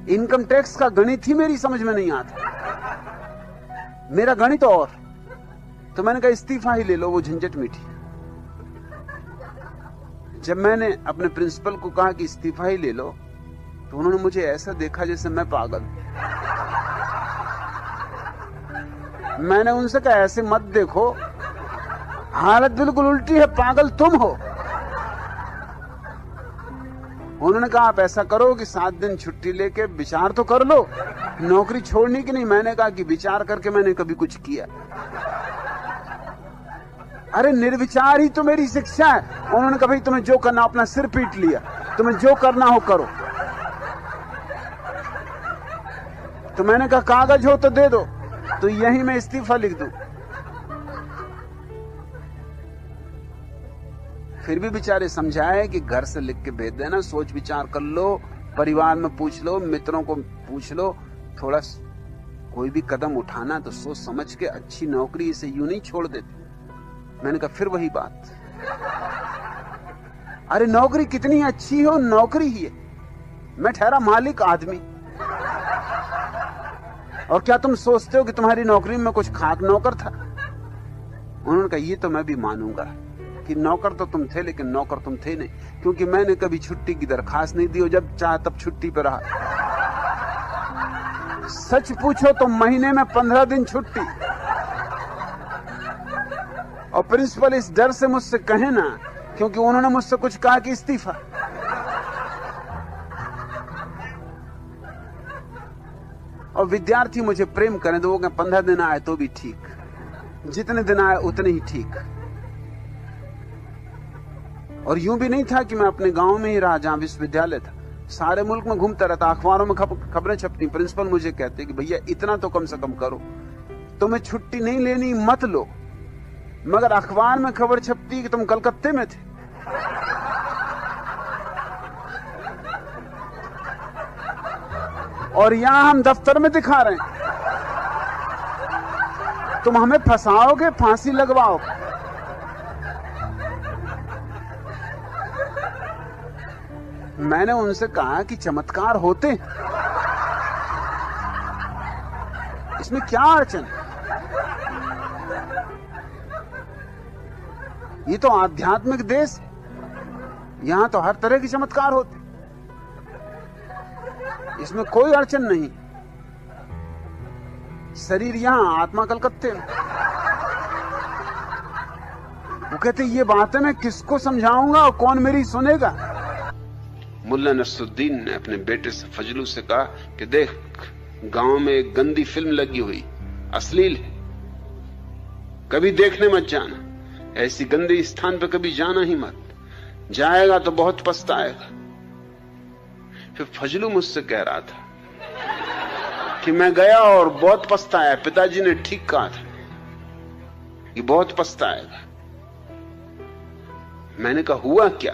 Income tax का गणित ही मेरी समझ में नहीं आता, मेरा गणित और। तो मैंने कहा इस्तीफा ही ले लो, वो झंझट मीठी। जब मैंने अपने प्रिंसिपल को कहा कि इस्तीफा ही ले लो, तो उन्होंने मुझे ऐसा देखा जैसे मैं पागल। मैंने उनसे कहा ऐसे मत देखो, हालत बिल्कुल उल्टी है, पागल तुम हो। उन्होंने कहा आप ऐसा करो कि 7 दिन छुट्टी लेके विचार तो कर लो, नौकरी छोड़ने की नहीं। मैंने कहा कि विचार करके मैंने कभी कुछ किया? अरे निर्विचार ही तो मेरी शिक्षा है। उन्होंने कहा भाई तुम्हें जो करना, अपना सिर पीट लिया, तुम्हें जो करना हो करो। तो मैंने कहा कागज हो तो दे दो, तो यही मैं इस्तीफा लिख दूं। फिर भी बेचारे समझाए कि घर से लिख के भेज देना, सोच विचार कर लो, परिवार में पूछ लो, मित्रों को पूछ लो, थोड़ा कोई भी कदम उठाना तो सोच समझ के, अच्छी नौकरी इसे यूं नहीं छोड़ देते। मैंने कहा फिर वही बात, अरे नौकरी कितनी अच्छी हो, नौकरी ही है, मैं ठहरा मालिक आदमी। और क्या तुम सोचते हो कि तुम्हारी नौकरी में कुछ खाक नौकर था? उन्होंने कहा ये तो मैं भी मानूंगा कि नौकर तो तुम थे, लेकिन नौकर तुम थे नहीं, क्योंकि मैंने कभी छुट्टी की दरखास्त नहीं दी और जब चाह तब छुट्टी पर रहा। सच पूछो तो महीने में 15 दिन छुट्टी। और प्रिंसिपल इस डर से मुझसे कहे ना, क्योंकि उन्होंने मुझसे कुछ कहा कि इस्तीफा। और विद्यार्थी मुझे प्रेम करें तो वो कहें 15 दिन आए तो भी ठीक, जितने दिन आए उतने ही ठीक। और यूं भी नहीं था कि मैं अपने गांव में ही रहा जहां विश्वविद्यालय था, सारे मुल्क में घूमता रहता, अखबारों में खबरें छपती। प्रिंसिपल मुझे कहते कि भैया इतना तो कम से कम करो, तुम्हें छुट्टी नहीं लेनी मत लो, मगर अखबार में खबर छपती कि तुम कलकत्ते में थे। और यहां हम दफ्तर में दिखा रहे हैं, तुम हमें फंसाओगे, फांसी लगवाओगे। मैंने उनसे कहा कि चमत्कार होते हैं, इसमें क्या अड़चन? ये तो आध्यात्मिक देश है, यहां तो हर तरह के चमत्कार होते, इसमें कोई अड़चन नहीं। शरीर यहां, आत्मा कलकत्ते में। वो कहते ये बातें मैं किसको समझाऊंगा और कौन मेरी सुनेगा? मुल्ला नसरुद्दीन ने अपने बेटे से फजलू से कहा कि देख, गांव में एक गंदी फिल्म लगी हुई, अश्लील है, कभी देखने मत जाना, ऐसी गंदे स्थान पर कभी जाना ही मत, जाएगा तो बहुत पछताएगा। फिर फजलू मुझसे कह रहा था कि मैं गया और बहुत पछताया, पिताजी ने ठीक कहा था कि बहुत पछताएगा। मैंने कहा हुआ क्या?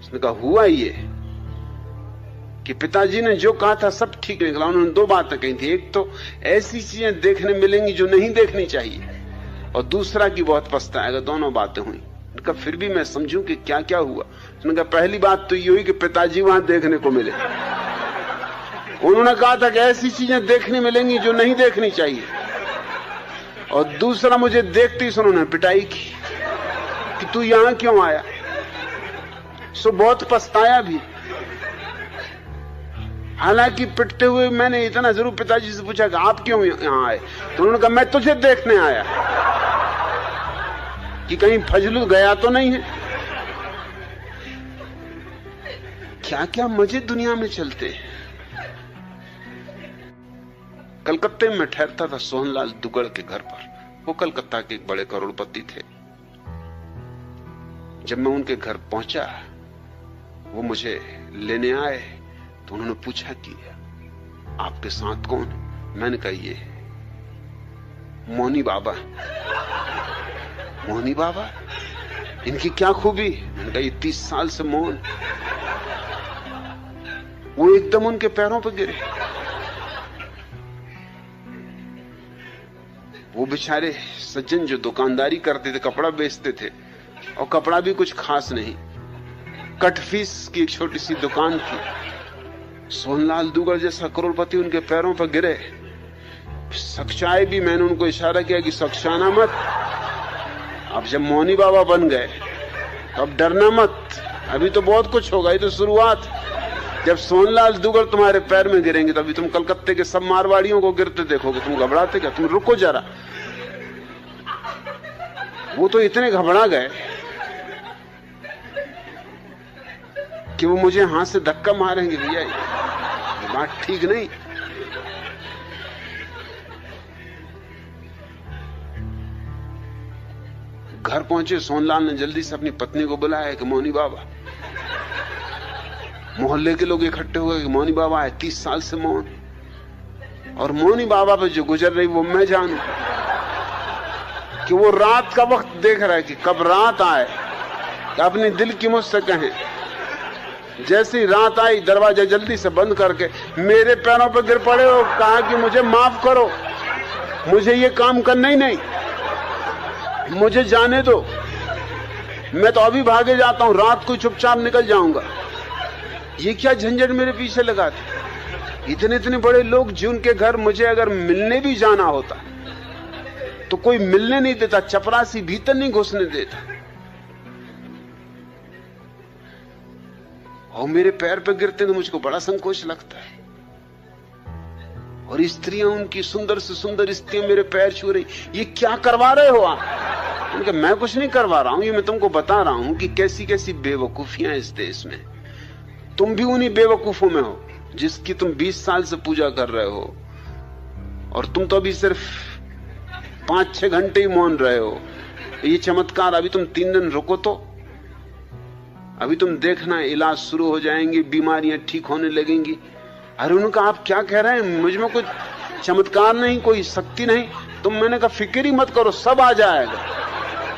उसने कहा हुआ ये कि पिताजी ने जो कहा था सब ठीक निकला। उन्होंने 2 बातें कही थी, एक तो ऐसी चीजें देखने मिलेंगी जो नहीं देखनी चाहिए, और दूसरा कि बहुत पछताएगा। दोनों बातें हुई। उनका फिर भी मैं समझूं कि क्या क्या हुआ। उसने कहा पहली बात तो ये हुई कि पिताजी वहां देखने को मिले। उन्होंने कहा था कि ऐसी चीजें देखने मिलेंगी जो नहीं देखनी चाहिए, और दूसरा मुझे देखते ही उन्होंने पिटाई की कि तू यहां क्यों आया। सो बहुत पछताया भी। हालांकि पिटते हुए मैंने इतना जरूर पिताजी से पूछा कि आप क्यों यहां आए, तो उन्होंने कहा मैं तुझे देखने आया कि कहीं फजलू गया तो नहीं है। क्या क्या मजे दुनिया में चलते हैं। कलकत्ते में ठहरता था सोहनलाल दुगड़ के घर पर। वो कलकत्ता के एक बड़े करोड़पति थे। जब मैं उनके घर पहुंचा, वो मुझे लेने आए, तो उन्होंने पूछा कि आपके साथ कौन है? मैंने कहा ये मोहनी बाबा। मोहनी बाबा, इनकी क्या खूबी? मैंने कहा ये 30 साल से मौन। वो एकदम उनके पैरों पर गिरे। वो बेचारे सज्जन जो दुकानदारी करते थे, कपड़ा बेचते थे, और कपड़ा भी कुछ खास नहीं, कटफीस की एक छोटी सी दुकान थी, सोहनलाल दुगर जैसा करोड़पति उनके पैरों पर गिरे, सख्चाए भी। मैंने उनको इशारा किया कि सख्चाना मत। अब जब मौनी बाबा बन गए तो अब डरना मत, अभी तो बहुत कुछ होगा, ये तो शुरुआत। जब सोहनलाल दुगर तुम्हारे पैर में गिरेंगे तभी तुम कलकत्ते के सब मारवाड़ियों को गिरते देखोगे। तुम घबराते क्या? तुम रुको जरा। वो तो इतने घबरा गए कि वो मुझे हाथ से धक्का मारेंगे। भैया ये बात ठीक नहीं। घर पहुंचे, सोहनलाल ने जल्दी से अपनी पत्नी को बुलाया कि मौनी बाबा। मोहल्ले के लोग इकट्ठे हुए कि मौनी बाबा आए, 30 साल से मौन। और मौनी बाबा पे जो गुजर रही वो मैं जानू कि वो रात का वक्त देख रहा है कि कब रात आए, अपने दिल की मुझसे कहें। जैसे ही रात आई, दरवाजा जल्दी से बंद करके मेरे पैरों पर गिर पड़े और कहा कि मुझे माफ करो, मुझे ये काम करना ही नहीं, मुझे जाने दो, मैं तो अभी भागे जाता हूं, रात को चुपचाप निकल जाऊंगा। ये क्या झंझट मेरे पीछे लगाते? इतने इतने बड़े लोग जिनके घर मुझे अगर मिलने भी जाना होता तो कोई मिलने नहीं देता, चपरासी भीतर नहीं घुसने देता, और मेरे पैर पे गिरते तो मुझको बड़ा संकोच लगता है। और स्त्रियां, उनकी सुंदर से सुंदर स्त्रियां मेरे पैर छू रही, ये क्या करवा रहे हो आप? उनके मैं कुछ नहीं करवा रहा हूं, ये मैं तुमको बता रहा हूं कि कैसी कैसी बेवकूफियां इस देश में। तुम भी उन्हीं बेवकूफों में हो जिसकी तुम 20 साल से पूजा कर रहे हो, और तुम तो अभी सिर्फ 5-6 घंटे ही मौन रहे हो। ये चमत्कार, अभी तुम 3 दिन रुको तो अभी तुम देखना इलाज शुरू हो जाएंगे, बीमारियां ठीक होने लगेंगी। अरे उन्होंने कहा आप क्या कह रहे हैं, मुझ में कुछ चमत्कार नहीं, कोई शक्ति नहीं। तुम, मैंने कहा फिक्र ही मत करो, सब आ जाएगा।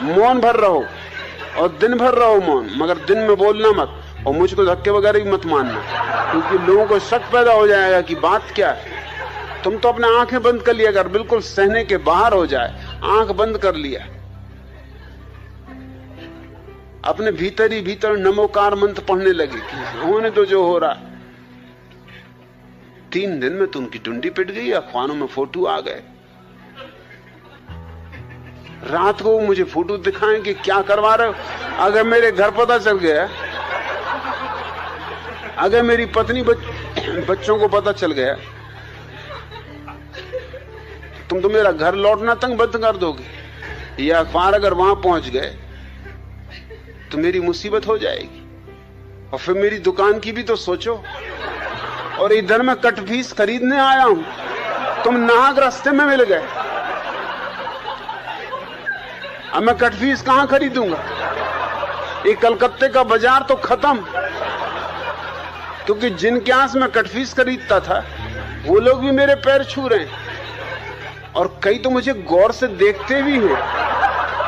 मौन भर रहो और दिन भर रहो मौन, मगर दिन में बोलना मत, और मुझको धक्के वगैरह भी मत मानना, क्योंकि लोगों को शक पैदा हो जाएगा कि बात क्या है। तुम तो अपने आंखें बंद कर लिया, अगर बिल्कुल सहने के बाहर हो जाए, आंख बंद कर लिया, अपने भीतर ही भीतर नमोकार मंत्र पढ़ने लगे कि होने तो जो हो रहा। 3 दिन में तो उनकी टुंडी पिट गई, अखबारों में फोटो आ गए। रात को मुझे फोटो दिखाएं कि क्या करवा रहे हो। अगर मेरे घर पता चल गया, अगर मेरी पत्नी बच्चों को पता चल गया, तुम तो मेरा घर लौटना तक बंद कर दोगे। ये अखबार अगर वहां पहुंच गए तो मेरी मुसीबत हो जाएगी, और फिर मेरी दुकान की भी तो सोचो। और इधर मैं कटफीस खरीदने आया हूं, तुम नाहक रास्ते में मिल गए। अब मैं कटफीस कहां खरीदूंगा? ये कलकत्ते का बाजार तो खत्म, क्योंकि जिनके आस में कटफीस खरीदता था वो लोग भी मेरे पैर छू रहे हैं, और कई तो मुझे गौर से देखते भी हैं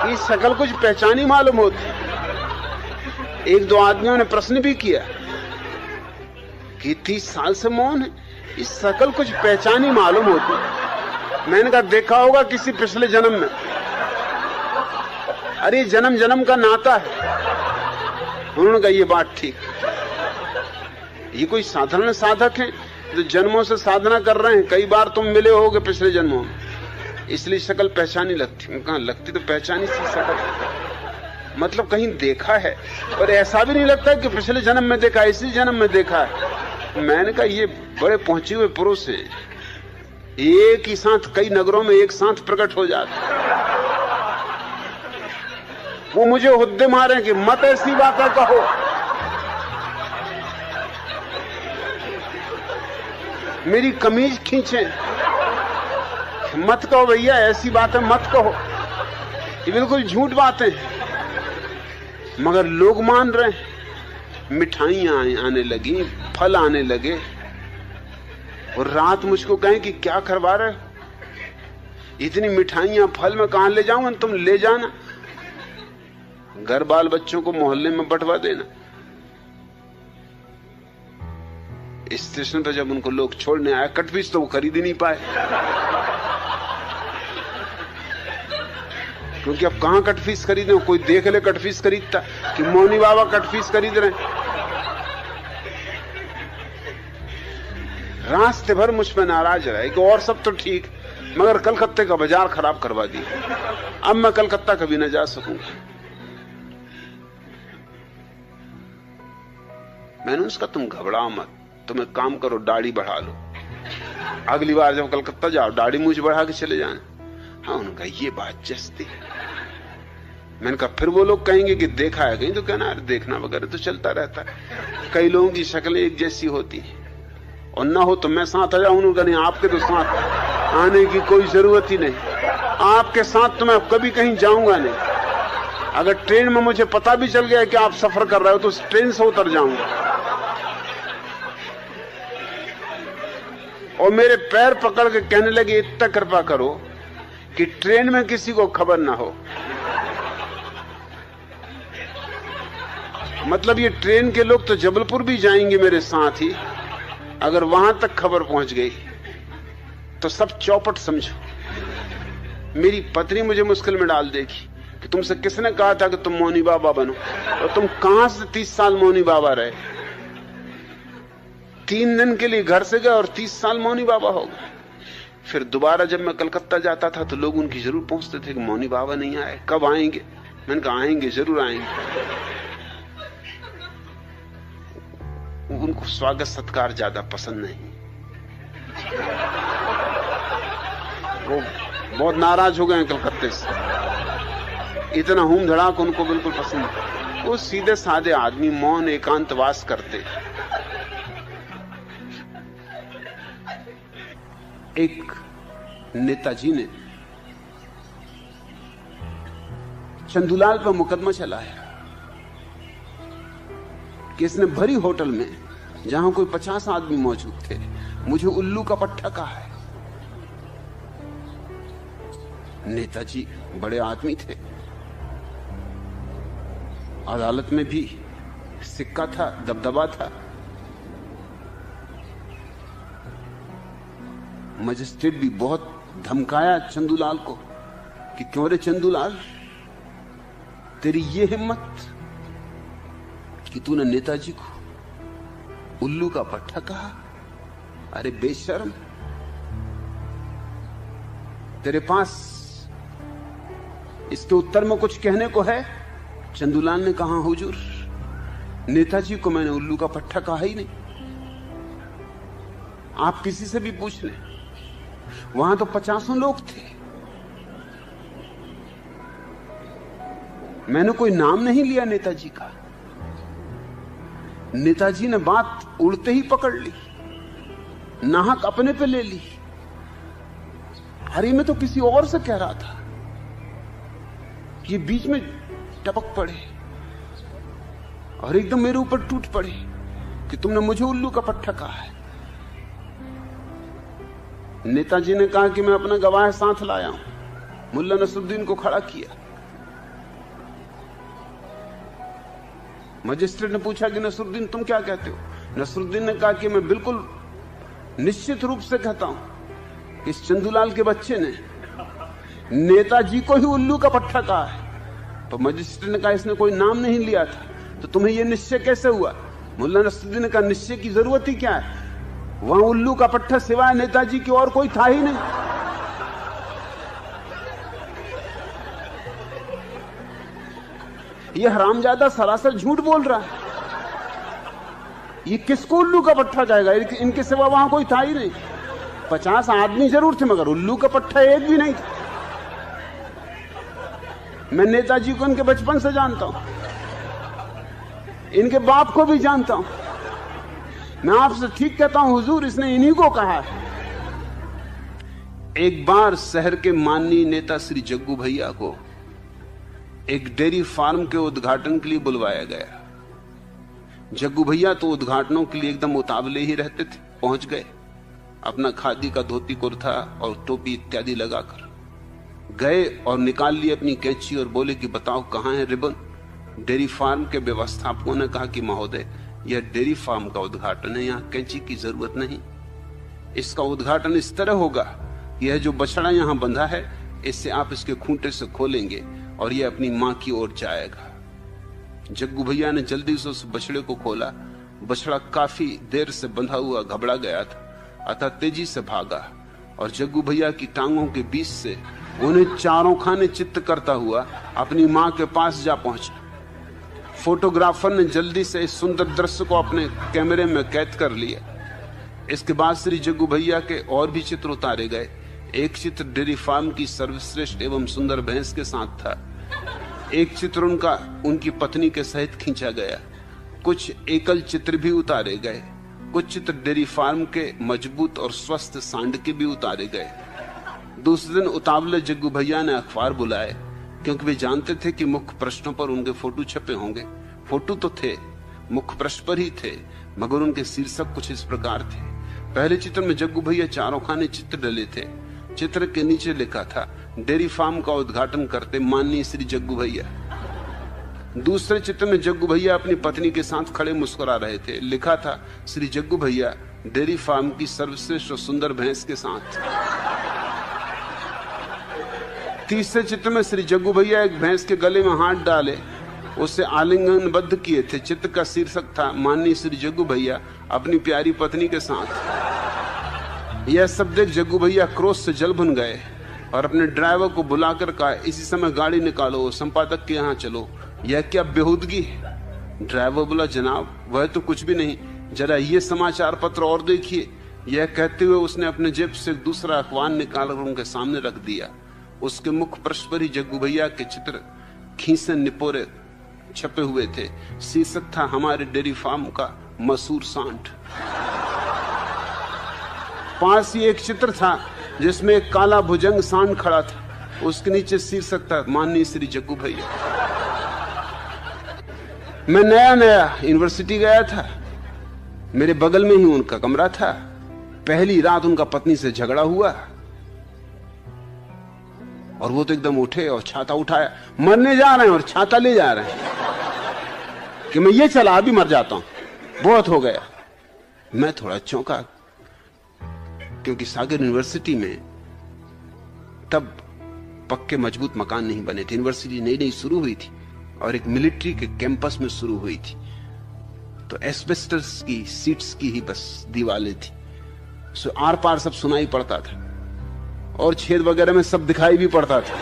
कि शक्ल कुछ पहचानी मालूम होती। 1-2 आदमियों ने प्रश्न भी किया कि 30 साल से मौन है, इस शक्ल कुछ पहचानी मालूम होती। मैंने कहा देखा होगा किसी पिछले जन्म में। अरे जन्म जन्म का नाता है। उन्होंने कहा ये बात ठीक, ये कोई साधारण साधक है जो जन्मों से साधना कर रहे हैं, कई बार तुम मिले होगे पिछले जन्मों में, इसलिए शक्ल पहचानी लगती। कहा लगती तो पहचानी सी शक्ल, मतलब कहीं देखा है, और ऐसा भी नहीं लगता कि पिछले जन्म में देखा, इसी जन्म में देखा है। मैंने कहा ये बड़े पहुंचे हुए पुरुष हैं, एक ही साथ कई नगरों में एक साथ प्रकट हो जाते। वो मुझे हुद्दे मारे कि मत ऐसी बातें कहो। मेरी कमीज खींचे, मत कहो भैया, ऐसी बातें मत कहो, ये बिल्कुल झूठ बातें। मगर लोग मान रहे हैं। मिठाइयां आने लगी, फल आने लगे, और रात मुझको कहें कि क्या करवा रहे हो, इतनी मिठाइयां फल में कहां ले जाऊंगा, तुम ले जाना, घर बाल बच्चों को मोहल्ले में बंटवा देना। स्टेशन पर जब उनको लोग छोड़ने आए, कटफीस तो वो खरीद ही नहीं पाए, क्योंकि अब कहां कटफीस खरीदे, कोई देख ले कटफीस खरीदता कि मौनी बाबा कटफीस खरीद रहे हैं। रास्ते भर मुझ पर नाराज रहे कि और सब तो ठीक, मगर कलकत्ते का बाजार खराब करवा दिया, अब मैं कलकत्ता कभी न जा सकूंगा। मैंने उसका तुम घबराओ मत, तुम एक काम करो, दाढ़ी बढ़ा लो, अगली बार जब कलकत्ता जाओ दाढ़ी मूछ बढ़ा के चले जाना। हाँ, उनका ये बात जस्ती है। मैंने कहा फिर वो लोग कहेंगे कि देखा है कहीं, तो कहना देखना वगैरह तो चलता रहता है, कई लोगों की शक्लें एक जैसी होती है, और ना हो तो मैं साथ आ जाऊं। उन्होंने कहा आपके तो साथ आने की कोई जरूरत ही नहीं, आपके साथ तो मैं कभी कहीं जाऊंगा नहीं। अगर ट्रेन में मुझे पता भी चल गया कि आप सफर कर रहे हो तो उस ट्रेन से उतर जाऊंगा, और मेरे पैर पकड़ के कहने लगे इतना कृपा करो कि ट्रेन में किसी को खबर ना हो। मतलब ये ट्रेन के लोग तो जबलपुर भी जाएंगे मेरे साथ ही, अगर वहां तक खबर पहुंच गई तो सब चौपट समझो। मेरी पत्नी मुझे मुश्किल में डाल देगी कि तुमसे किसने कहा था कि तुम मौनी बाबा बनो, और तुम कहां से 30 साल मौनी बाबा रहे। 3 दिन के लिए घर से गए और 30 साल मौनी बाबा हो गए। फिर दोबारा जब मैं कलकत्ता जाता था तो लोग उनकी जरूर पूछते थे कि मौनी बाबा नहीं आए, कब आएंगे। मैंने कहा आएंगे, जरूर आएंगे। उनको स्वागत सत्कार ज्यादा पसंद नहीं, वो बहुत नाराज हो गए कलकत्ते से, इतना हूम धड़ाक उनको बिल्कुल पसंद नहीं। वो सीधे साधे आदमी, मौन एकांतवास करते। एक नेताजी ने चंदूलाल पर मुकदमा चलाया कि इसने भरी होटल में, जहां कोई 50 आदमी मौजूद थे, मुझे उल्लू का पट्टा कहा है। नेताजी बड़े आदमी थे, अदालत में भी सिक्का था, दबदबा था। मजिस्ट्रेट भी बहुत धमकाया चंदूलाल को कि क्यों रे चंदूलाल, तेरी ये हिम्मत कि तूने नेताजी को उल्लू का पट्टा कहा। अरे बेशर्म, तेरे पास इसके उत्तर में कुछ कहने को है? चंदूलाल ने कहा हुजूर, नेताजी को मैंने उल्लू का पट्टा कहा ही नहीं। आप किसी से भी पूछ लें, वहां तो 50 लोग थे, मैंने कोई नाम नहीं लिया नेताजी का। नेताजी ने बात उड़ते ही पकड़ ली, नाहक अपने पे ले ली। अरे मैं तो किसी और से कह रहा था, ये बीच में टपक पड़े और एकदम मेरे ऊपर टूट पड़े कि तुमने मुझे उल्लू का पट्टा कहा है। नेताजी ने कहा कि मैं अपना गवाह साथ लाया हूं। मुल्ला नसरुद्दीन को खड़ा किया। मजिस्ट्रेट ने पूछा कि नसरुद्दीन तुम क्या कहते हो? नसरुद्दीन ने कहा कि मैं बिल्कुल निश्चित रूप से कहता हूं कि इस चंदूलाल के बच्चे ने नेताजी को ही उल्लू का पट्टा कहा है। तो मजिस्ट्रेट ने कहा इसने कोई नाम नहीं लिया था, तो तुम्हें यह निश्चय कैसे हुआ? मुल्ला नसरुद्दीन ने कहा निश्चय की जरूरत ही क्या है, वहां उल्लू का पट्टा सिवाय नेताजी की और कोई था ही नहीं। यह हरामजादा सरासर झूठ बोल रहा है। ये किसको उल्लू का पट्टा जाएगा? इनके सिवा वहां कोई था ही नहीं। 50 आदमी जरूर थे मगर उल्लू का पट्टा एक भी नहीं था। मैं नेताजी को इनके बचपन से जानता हूं, इनके बाप को भी जानता हूं। मैं आपसे ठीक कहता हूं हुजूर, इसने इन्हीं को कहा है। एक बार शहर के माननीय नेता श्री जग्गू भैया को एक डेयरी फार्म के उद्घाटन के लिए बुलवाया गया। जग्गू भैया तो उद्घाटनों के लिए एकदम उतावले ही रहते थे। पहुंच गए, अपना खादी का धोती कुर्ता और टोपी इत्यादि लगाकर गए और निकाल लिए अपनी कैंची और बोले कि बताओ कहां है रिबन? डेयरी फार्म के व्यवस्थापकों ने कहा कि महोदय, यह डेयरी फार्म का उद्घाटन है, यहां कैंची की जरूरत नहीं। इसका उद्घाटन इस तरह होगा, यह जो बछड़ा यहां बंधा है, इससे आप इसके खूंटे से खोलेंगे और यह अपनी मां की ओर जाएगा। जग्गू भैया ने जल्दी से उस बछड़े को खोला। बछड़ा काफी देर से बंधा हुआ घबरा गया था, अतः तेजी से भागा और जग्गू भैया की टांगों के बीच से उन्हें चारों खाने चित्त करता हुआ अपनी मां के पास जा पहुंचा। फोटोग्राफर ने जल्दी से इस सुंदर दृश्य को अपने कैमरे में कैद कर लिया। इसके बाद श्री जग्गू भैया के और भी चित्र उतारे गए। एक चित्र डेयरी फार्म की सर्वश्रेष्ठ एवं सुंदर भैंस के साथ था। एक चित्र उनकी पत्नी के सहित खींचा गया। कुछ एकल चित्र भी उतारे गए। कुछ चित्र डेयरी फार्म के मजबूत और स्वस्थ सांड के भी उतारे गए। दूसरे दिन उतावले जग्गू भैया ने अखबार बुलाए, क्योंकि वे जानते थे कि मुख्य पृष्ठों पर उनके फोटो छपे होंगे। फोटो तो थे, मुख्य पृष्ठ पर ही थे, मगर उनके शीर्षक कुछ इस प्रकार थे। पहले चित्र में जग्गू भैया चारों खाने चित्र डले थे। चित्र के नीचे लिखा था, डेयरी फार्म का उद्घाटन करते माननीय श्री जग्गू भैया। दूसरे चित्र में जग्गू भैया अपनी पत्नी के साथ खड़े मुस्कुरा रहे थे। लिखा था, श्री जग्गू भैया डेयरी फार्म की सर्वश्रेष्ठ और सुंदर भैंस के साथ। तीसरे चित्र में श्री जग्गू भैया एक भैंस के गले में हाथ डाले उसे आलिंगनबद्ध किए थे। चित्र का शीर्षक था, माननीय श्री जग्गू भैया अपनी प्यारी पत्नी के साथ। यह सब देख जग्गू भैया क्रोध से जल भुन गए और अपने ड्राइवर को बुलाकर कहा, इसी समय गाड़ी निकालो, संपादक के यहाँ चलो। यह क्या बेहूदगी है? ड्राइवर बोला, जनाब वह तो कुछ भी नहीं, जरा ये समाचार पत्र और देखिए। यह कहते हुए उसने अपने जेब से दूसरा अखबार निकालकर उनके सामने रख दिया। उसके मुख्य पृष्ठ पर ही जग्गू भैया के चित्र खींचे निपोरे छपे हुए थे। शीर्षक था, हमारे डेयरी फार्म का मशहूर सांड। पास ही एक चित्र था जिसमें एक काला भुजंग सांड खड़ा था। उसके नीचे शीर्षक था, माननीय श्री जग्गू भैया। मैं नया यूनिवर्सिटी गया था। मेरे बगल में ही उनका कमरा था। पहली रात उनका पत्नी से झगड़ा हुआ और वो तो एकदम उठे और छाता उठाया, मरने जा रहे हैं और छाता ले जा रहे हैं कि मैं ये चला अभी मर जाता हूं, बहुत हो गया। मैं थोड़ा चौंका, क्योंकि सागर यूनिवर्सिटी में तब पक्के मजबूत मकान नहीं बने थे। यूनिवर्सिटी नई नई शुरू हुई थी और एक मिलिट्री के कैंपस में शुरू हुई थी, तो एस्बेस्टस की सीट्स की ही बस दीवारें थी। सो आर पार सब सुनाई पड़ता था और छेद वगैरह में सब दिखाई भी पड़ता था।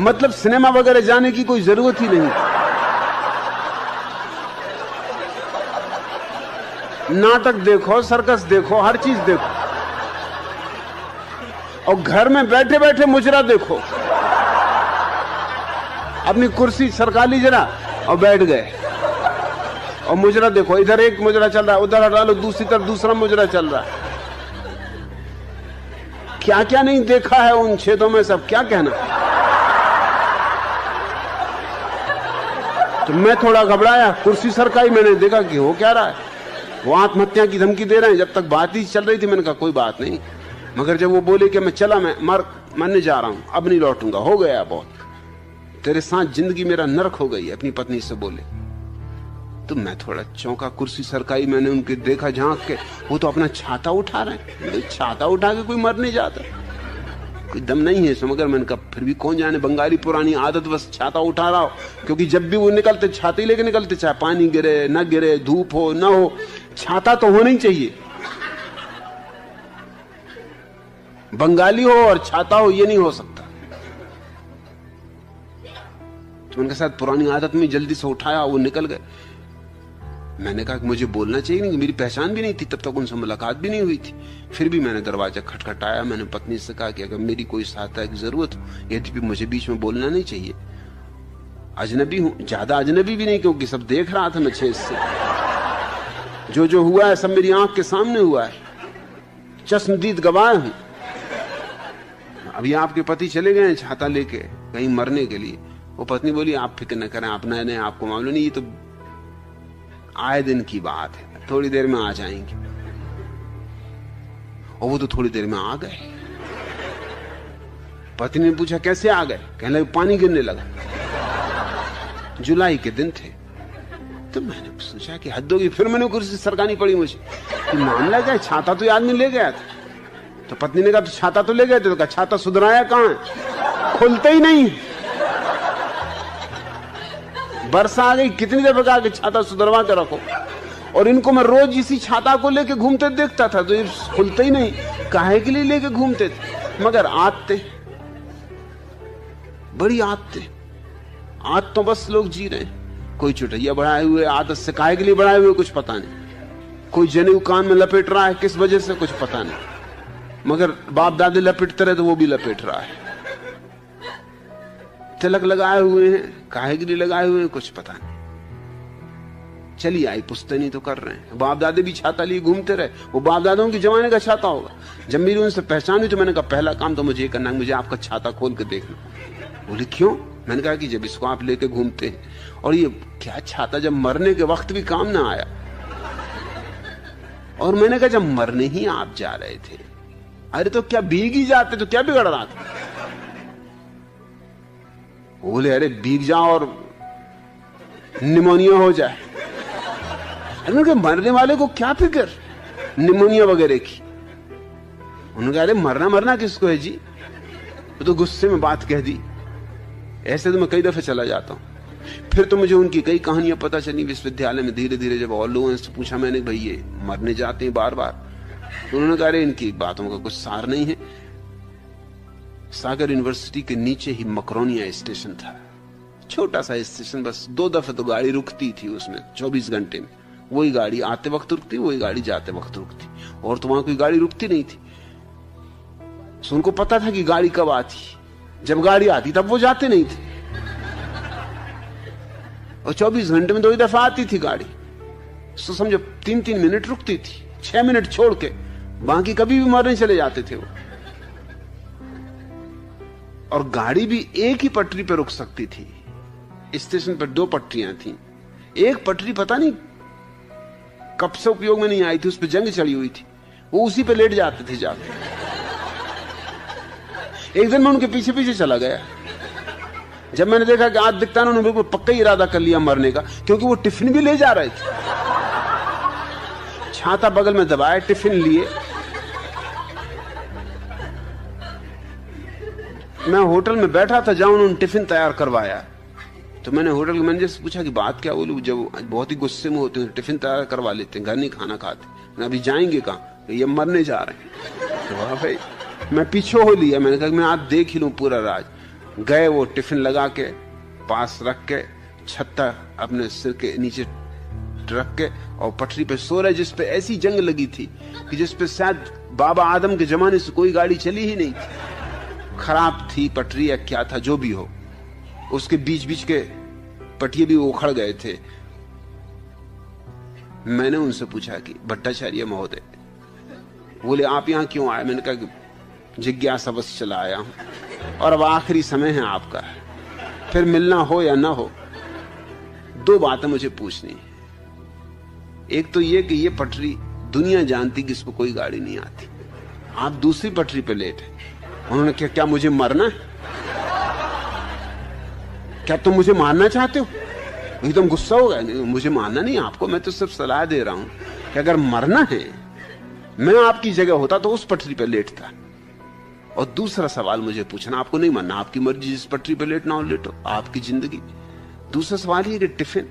मतलब सिनेमा वगैरह जाने की कोई जरूरत ही नहीं। नाटक देखो, सर्कस देखो, हर चीज देखो, और घर में बैठे बैठे मुजरा देखो। अपनी कुर्सी सरका ली जरा और बैठ गए और मुजरा देखो। इधर एक मुजरा चल रहा है, उधर हटा लो, दूसरी तरफ दूसरा मुजरा चल रहा है। क्या क्या नहीं देखा है उन छेदों में, सब क्या कहना। तो मैं थोड़ा घबराया, कुर्सी सरकाई, मैंने देखा कि हो क्या रहा है। वो आत्महत्या की धमकी दे रहे हैं। जब तक बात ही चल रही थी मैंने कहा कोई बात नहीं, मगर जब वो बोले कि मैं चला, मैं मरने जा रहा हूं, अब नहीं लौटूंगा, हो गया बहुत, तेरे साथ जिंदगी मेरा नरक हो गई, अपनी पत्नी से बोले। तो मैं थोड़ा चौंका, कुर्सी सरकाई, मैंने उनके देखा झांक के, वो तो अपना छाता उठा रहे हैं। छाता उठा के कोई मर नहीं जाता, कोई दम नहीं है इसमें। मगर मैंने कहा फिर भी कौन जाने, बंगाली पुरानी आदत बस छाता उठा रहा हो, क्योंकि जब भी वो निकलते छाते लेके निकलते, चाहे पानी गिरे न गिरे, धूप हो न हो, छाता तो होना ही चाहिए। बंगाली हो और छाता हो, ये नहीं हो सकता। तो उनके साथ पुरानी आदत में जल्दी से उठाया, वो निकल गए। मैंने कहा कि मुझे बोलना चाहिए नहीं, मेरी पहचान भी नहीं थी, तब तक उनसे मुलाकात भी नहीं हुई थी। फिर भी मैंने दरवाजा खटखटाया। मैंने पत्नी से कहा कि अगर मेरी कोई सहायता की जरूरत हो, यदि मुझे बीच में बोलना नहीं चाहिए। अजनबी हूं, ज्यादा अजनबी भी नहीं, क्योंकि सब देख रहा था मैं छेद से। जो हुआ है सब मेरी आंख के सामने हुआ है, चश्मदीद गवाह हूं। अभी आपके पति चले गए छाता लेके कहीं मरने के लिए। वो पत्नी बोली, आप फिक्र न करें, आप नए नए, आपको मालूम नहीं, ये तो आए दिन की बात है, थोड़ी देर में आ जाएंगे। और वो तो थोड़ी देर में आ गए। पत्नी ने पूछा कैसे आ गए? कहने लगे पानी गिरने लगा। जुलाई के दिन थे। तो मैंने सोचा कि हद होगी, फिर मैंने कुर्सी सरकानी पड़ी मुझे कि मामला क्या है, छाता तो आदमी ले गया था। तो पत्नी ने कहा तो छाता तो ले गए थे। तो कहा छाता सुधराया कहां है, खुलते ही नहीं। वर्षा आ गई, कितनी देर बगा के छाता सुधरवा के रखो, और इनको मैं रोज इसी छाता को लेके घूमते देखता था, तो ये खुलते ही नहीं, काहे के लिए लेके घूमते थे? मगर आदतें, बड़ी आदतें, आदतों बस लोग जी रहे हैं। कोई चुटैया बढ़ाए हुए आदत से, काहे के लिए बढ़ाए हुए कुछ पता नहीं। कोई जनेऊ कान में लपेट रहा है, किस वजह से कुछ पता नहीं। मगर बाप दादे लपेटते रहे तो वो भी लपेट रहा है। तिलक लगाए हुए हैं, काहे के लिए लगाए हुए हैं कुछ पता नहीं। चली आई पुश्तैनी तो कर रहे हैं। बाप दादे भी छाता लिए घूमते रहे, वो बाप दादों के जमाने का छाता होगा। जब मेरी उनसे पहचान हुई तो मैंने कहा पहला काम तो मुझे ये करना है, मुझे आपका छाता खोल के देखना। बोले क्यों? मैंने कहा कि जब इसको आप लेके घूमते हैं, और ये क्या छाता जब मरने के वक्त भी काम ना आया। और मैंने कहा जब मरने ही आप जा रहे थे, अरे तो क्या भीग ही जाते तो क्या बिगड़ रहा था? बोले अरे भीग जाओ और निमोनिया हो जाए। उन्होंने कहा मरने वाले को क्या फिक्र निमोनिया वगैरह की। उन्होंने कहा अरे मरना मरना किसको है जी, तो गुस्से में बात कह दी। ऐसे तो मैं कई दफे चला जाता हूं। फिर तो मुझे उनकी कई कहानियां पता चली विश्वविद्यालय में। धीरे धीरे जब और लोगों से पूछा मैंने, भाई ये मरने जाते हैं बार बार, तो उन्होंने कहा अरे इनकी बातों का कुछ सार नहीं है। सागर यूनिवर्सिटी के नीचे ही मकरोनिया स्टेशन था, छोटा सा स्टेशन, बस 2 दफे तो गाड़ी रुकती थी उसमें 24 घंटे में। वही गाड़ी आते वक्त रुकती, वही गाड़ी जाते वक्त रुकती, और तो वहां कोई गाड़ी रुकती नहीं थी। तो उनको पता था कि गाड़ी कब आती, जब गाड़ी आती तब वो जाते नहीं थे। और 24 घंटे में 2 दफा आती थी गाड़ी, तो समझो 3-3 मिनट रुकती थी, 6 मिनट छोड़ के, बाकी कभी भी मरने चले जाते थे वो। और गाड़ी भी एक ही पटरी पर रुक सकती थी। स्टेशन पर 2 पटरियां थी, एक पटरी पता नहीं कब से उपयोग में नहीं आई थी, उस पर जंग चढ़ी हुई थी, वो उसी पे लेट जाते थे जाके। एक दिन मैं उनके पीछे पीछे चला गया। जब मैंने देखा कि आज दिखता ना, उन्होंने बिल्कुल पक्का इरादा कर लिया मरने का, क्योंकि वो टिफिन भी ले जा रहे थे। छाता बगल में दबाए, टिफिन लिए। मैं होटल में बैठा था जहां उन्होंने टिफिन तैयार करवाया, तो मैंने होटल के मैनेजर से पूछा कि बात क्या बोलूं। जब बहुत ही गुस्से में होते हैं टिफिन तैयार करवा लेते हैं, घर नहीं खाना खाते। अभी जाएंगे कहाँ? ये मरने जा रहे हैं। तो वाह भाई, मैं पीछे हो लिया। मैंने कहा मैं आज देख ही लूं पूरा राज। गए, वो टिफिन लगा के पास रख के, छत्ता अपने सिर के नीचे रख के, और पटरी पे सो रहे, जिसपे ऐसी जंग लगी थी कि जिसपे शायद बाबा आदम के जमाने से कोई गाड़ी चली ही नहीं थी। खराब थी पटरी या क्या था, जो भी हो, उसके बीच बीच के पटिये भी उखड़ गए थे। मैंने उनसे पूछा कि भट्टाचार्य महोदय, बोले आप यहां क्यों आए? मैंने कहा जिज्ञासावश चला आया हूं, और अब आखिरी समय है आपका, फिर मिलना हो या ना हो, 2 बातें मुझे पूछनी है। एक तो ये कि ये पटरी दुनिया जानती कि इस पर कोई गाड़ी नहीं आती, आप दूसरी पटरी पे लेट है। उन्होंने क्या मुझे मरना है? क्या तुम मुझे मारना चाहते हो? एकदम गुस्सा हो गया। नहीं, मुझे मारना नहीं आपको, मैं तो सिर्फ सलाह दे रहा हूं कि अगर मरना है, मैं आपकी जगह होता तो उस पटरी पर लेटता। और दूसरा सवाल मुझे पूछना, आपको नहीं मरना, आपकी मर्जी, जिस पटरी पर लेटना हो लेटो, आपकी जिंदगी। दूसरा सवाल ये कि टिफिन,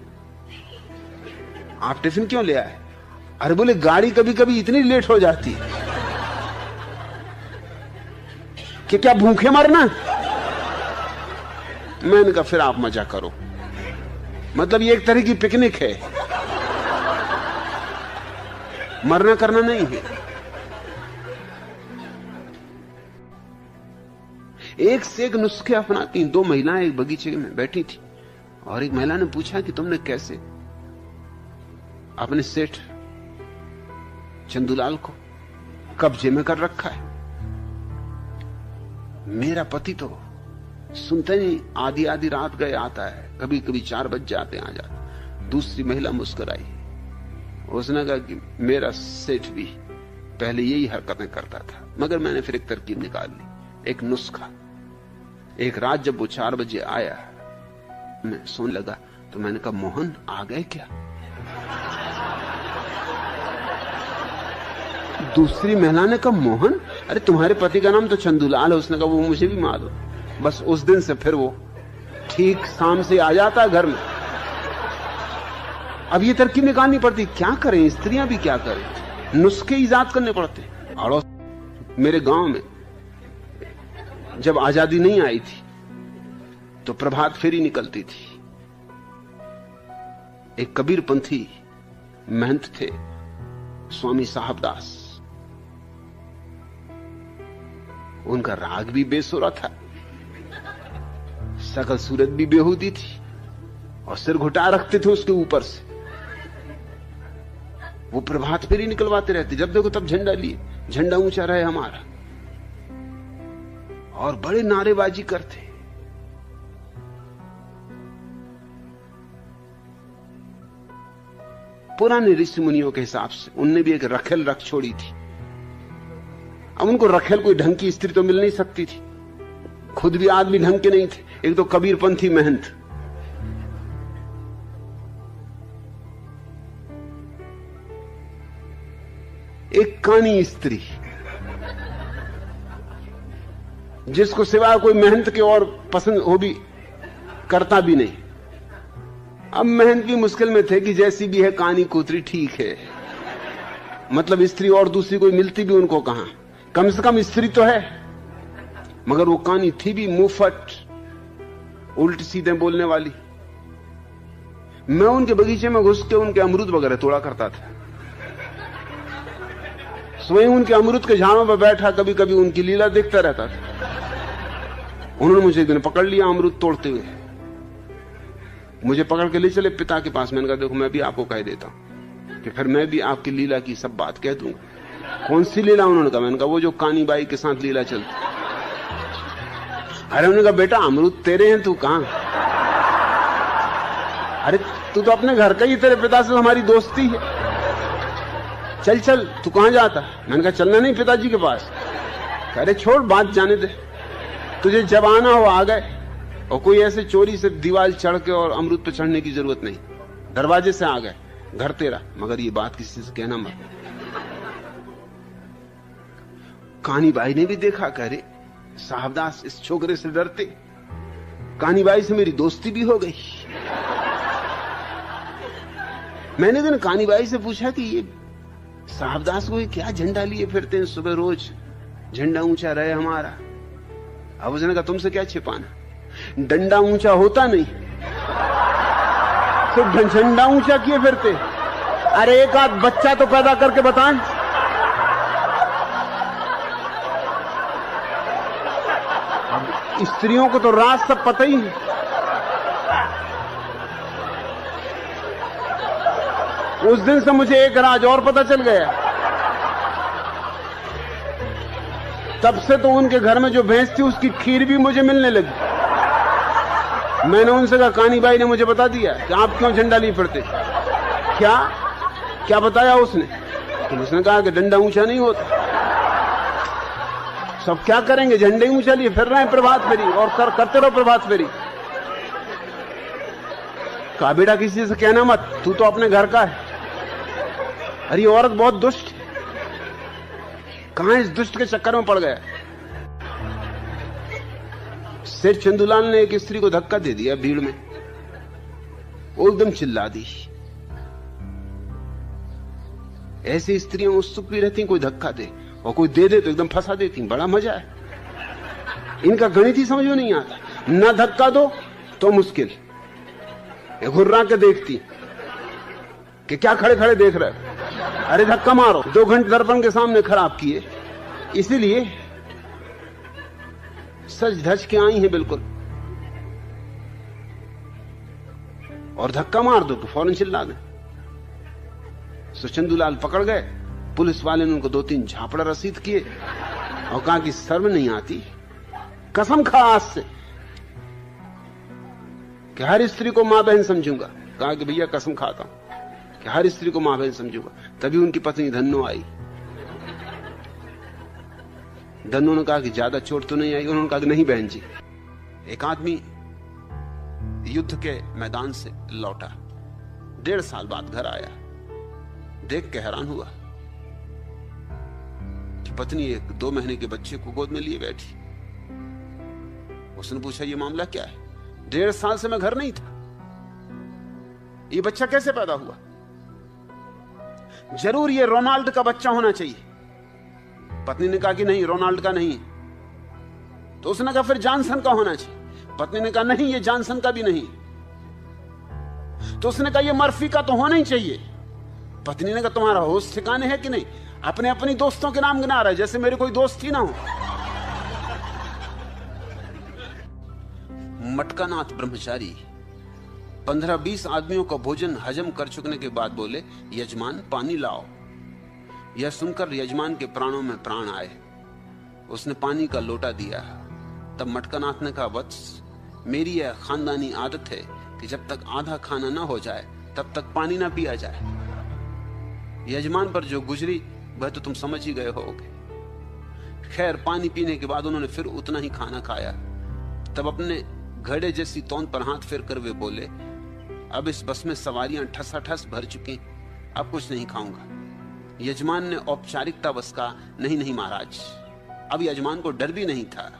आप टिफिन क्यों ले आए? अरे बोले गाड़ी कभी कभी इतनी लेट हो जाती है कि क्या भूखे मरना? मैंने कहा फिर आप मजा करो, मतलब ये एक तरह की पिकनिक है, मरना करना नहीं है। एक से एक नुस्खे अपनाती। 2 महिलाएं एक बगीचे में बैठी थी, और एक महिला ने पूछा कि तुमने कैसे अपने सेठ चंदूलाल को कब्जे में कर रखा है? मेरा पति तो सुनते नहीं, आधी आधी रात गए आता है, कभी कभी 4 बज जाते आ जाते। दूसरी महिला मुस्कुराई, उसने कहा कि मेरा सेठ भी पहले यही हरकतें करता था, मगर मैंने फिर एक तरकीब निकाल ली, एक नुस्खा। एक रात जब वो 4 बजे आया, मैं सोने लगा, तो मैंने कहा मोहन आ गए क्या? दूसरी महिला ने कहा मोहन? अरे तुम्हारे पति का नाम तो चंदूलाल है। उसने कहा वो मुझे भी मालूम। बस उस दिन से फिर वो ठीक शाम से आ जाता घर में। अब ये तरकीब निकालनी पड़ती, क्या करें, स्त्रियां भी क्या करें, नुस्खे ईजाद करने पड़ते। अड़ोस मेरे गांव में जब आजादी नहीं आई थी तो प्रभात फेरी निकलती थी। एक कबीरपंथी महंत थे, स्वामी साहबदास। उनका राग भी बेसुरा था, शकल सूरत भी बेहूदी थी, और सिर घुटा रखते थे उसके ऊपर से। वो प्रभात फेरी निकलवाते रहते, जब देखो तब झंडा लिए, झंडा ऊंचा रहे हमारा, और बड़े नारेबाजी करते। पुराने ऋषि मुनियों के हिसाब से उनने भी एक रखेल रख छोड़ी थी। अब उनको रखेल कोई ढंग की स्त्री तो मिल नहीं सकती थी, खुद भी आदमी ढंग के नहीं थे, एक तो कबीरपंथी महंत। एक कानी स्त्री जिसको सिवाय कोई महंत के और पसंद हो भी करता भी नहीं। अब महंत भी मुश्किल में थे कि जैसी भी है कानी कूतरी ठीक है, मतलब स्त्री और दूसरी कोई मिलती भी उनको कहां, कम से कम स्त्री तो है। मगर वो कानी थी भी मुंहफट, उल्ट सीधे बोलने वाली। मैं उनके बगीचे में घुस के उनके अमरूद वगैरह तोड़ा करता था, स्वयं उनके अमरूद के झाड़ों पर बैठा कभी कभी उनकी लीला देखता रहता था। उन्होंने मुझे एक दिन पकड़ लिया अमरूद तोड़ते हुए, मुझे पकड़ के ले चले पिता के पास। मैंने कहा देखो मैं भी आपको कह देता हूं कि फिर मैं भी आपकी लीला की सब बात कह दूंगा। कौन सी लीला? उन्होंने कहा, मैंने कहा वो जो कानी बाई के साथ लीला चलती। अरे उन्होंने कहा बेटा अमरूद तेरे हैं, तू कहां? अरे तू तो अपने घर का ही, तेरे पिता से हमारी दोस्ती है, चल चल। तू कहां जाता? मैंने कहा चलना नहीं पिताजी के पास। अरे छोड़ बात, जाने दे, तुझे जब आना हो आ गए, और कोई ऐसे चोरी से दीवार चढ़ के और अमरूद पे चढ़ने की जरूरत नहीं, दरवाजे से आ गए, घर तेरा, मगर ये बात किसी से कहना मत। कानी बाई ने भी देखा, कह रहे साहबदास इस छोकरे से डरते, कानी बाई से मेरी दोस्ती भी हो गई। मैंने दिन कानी बाई से पूछा कि ये साहबदास को क्या झंडा लिए फिरते हैं सुबह रोज, झंडा ऊंचा रहे हमारा। अब उसने कहा तुमसे क्या छिपाना, डंडा ऊंचा होता नहीं तो झंडा ऊंचा किए फिरते। अरे एक आध बच्चा तो पैदा करके बताएं। स्त्रियों को तो राज सब पता ही है। उस दिन से मुझे एक राज और पता चल गया। तब से तो उनके घर में जो भैंस थी उसकी खीर भी मुझे मिलने लगी। मैंने उनसे कहा कानी बाई ने मुझे बता दिया कि आप क्यों झंडा लिए फिरते। क्या क्या बताया उसने? तो उसने कहा कि डंडा ऊंचा नहीं होता। सब क्या करेंगे, झंडे ऊंचा लिए फिर रहे हैं प्रभात फेरी, और करते रहो प्रभात फेरी। कहा बेटा किसी से कहना मत, तू तो अपने घर का है। अरे औरत बहुत दुष्ट है, कहां इस दुष्ट के चक्कर में पड़ गया। सेठ चंदूलाल ने एक स्त्री को धक्का दे दिया भीड़ में, वो एकदम चिल्ला दी। ऐसी स्त्रियां उत्सुक भी रहती, कोई धक्का दे, और कोई दे दे तो एकदम फंसा देती, बड़ा मजा है। इनका गणित ही समझ में नहीं आता। ना धक्का दो तो मुश्किल, घुर्रा के देखती कि क्या खड़े खड़े देख रहे, अरे धक्का मारो। 2 घंटे दर्पण के सामने खराब किए, इसीलिए सज धज के आई है बिल्कुल, और धक्का मार दो तो फौरन चिल्ला दे। सो चंदूलाल पकड़ गए, पुलिस वाले ने उनको 2-3 झापड़ा रसीद किए और कहा कि शर्म नहीं आती, कसम खा आज से कि हर स्त्री को मां बहन समझूंगा। कहा कि भैया कसम खाता हूं कि हर स्त्री को मां बहन समझूंगा। तभी उनकी पत्नी धन्नो आई। धन्नो ने कहा कि ज्यादा चोट तो नहीं आई? उन्होंने कहा कि नहीं बहन जी। एक आदमी युद्ध के मैदान से लौटा, 1.5 साल बाद घर आया, देख के हैरान हुआ कि पत्नी एक 2 महीने के बच्चे को गोद में लिए बैठी। उसने पूछा ये मामला क्या है? 1.5 साल से मैं घर नहीं था। ये बच्चा कैसे पैदा हुआ? जरूर ये रोनाल्ड का बच्चा होना चाहिए। पत्नी ने कहा कि नहीं, रोनाल्ड का नहीं। तो उसने कहा फिर जॉनसन का होना चाहिए। पत्नी ने कहा नहीं, ये जॉनसन का भी नहीं। तो उसने कहा ये मर्फी का तो होना ही चाहिए। पत्नी ने कहा तुम्हारा होश ठिकाने है कि नहीं? अपने अपनी दोस्तों के नाम गिना रहा है जैसे मेरे कोई दोस्त ही ना हो। मटकानाथ ब्रह्मचारी 15-20 आदमियों का भोजन हजम कर चुकने के बाद बोले, यजमान पानी लाओ। यह सुनकर यजमान के प्राणों में प्राण आए। उसने पानी का लोटा दिया। तब मटकानाथ ने कहा, वत्स, मेरी यह खानदानी आदत है कि जब तक आधा खाना ना हो जाए तब तक पानी ना पिया जाए। यजमान पर जो गुजरी वह तो तुम समझ ही गए होगे। खैर, पानी पीने के बाद उन्होंने फिर उतना ही खाना खाया। तब अपने घड़े जैसी तौंद पर हाथ फेर कर वे बोले, अब इस बस में सवारियां ठसाठस भर चुकी, अब कुछ नहीं खाऊंगा। यजमान ने औपचारिकता बस का, नहीं नहीं महाराज। अब यजमान को डर भी नहीं था।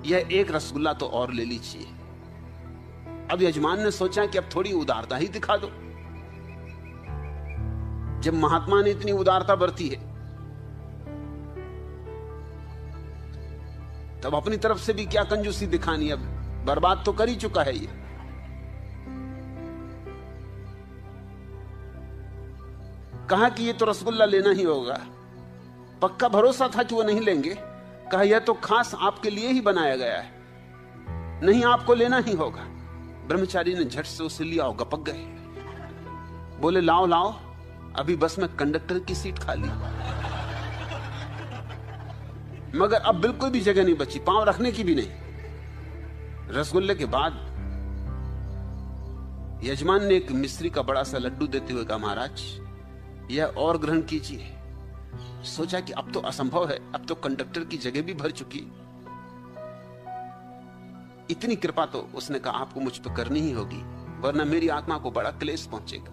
यह एक रसगुल्ला तो और ले लीजिए। अब यजमान ने सोचा कि अब थोड़ी उदारता ही दिखा दो। जब महात्मा ने इतनी उदारता बरती है तब अपनी तरफ से भी क्या कंजूसी दिखानी। अब बर्बाद तो कर ही चुका है ये। कहा कि ये तो रसगुल्ला लेना ही होगा। पक्का भरोसा था कि वो नहीं लेंगे। कहा यह तो खास आपके लिए ही बनाया गया है, नहीं आपको लेना ही होगा। ब्रह्मचारी ने झट से उसे लिया और गपक गए। बोले, लाओ लाओ, अभी बस में कंडक्टर की सीट खाली। मगर अब बिल्कुल भी जगह नहीं बची, पांव रखने की भी नहीं। रसगुल्ले के बाद यजमान ने एक मिस्री का बड़ा सा लड्डू देते हुए कहा, महाराज यह और ग्रहण कीजिए। सोचा कि अब तो असंभव है, अब तो कंडक्टर की जगह भी भर चुकी। इतनी कृपा तो उसने कहा आपको मुझ पर करनी ही होगी, वरना मेरी आत्मा को बड़ा क्लेश पहुंचेगा।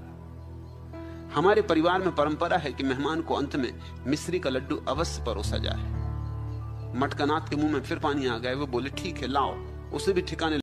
हमारे परिवार में परंपरा है कि मेहमान को अंत में मिस्री का लड्डू अवश्य परोसा जाए। मटकानाथ के मुंह में फिर पानी आ गया। वो बोले, ठीक है लाओ। उसे भी ठिकाने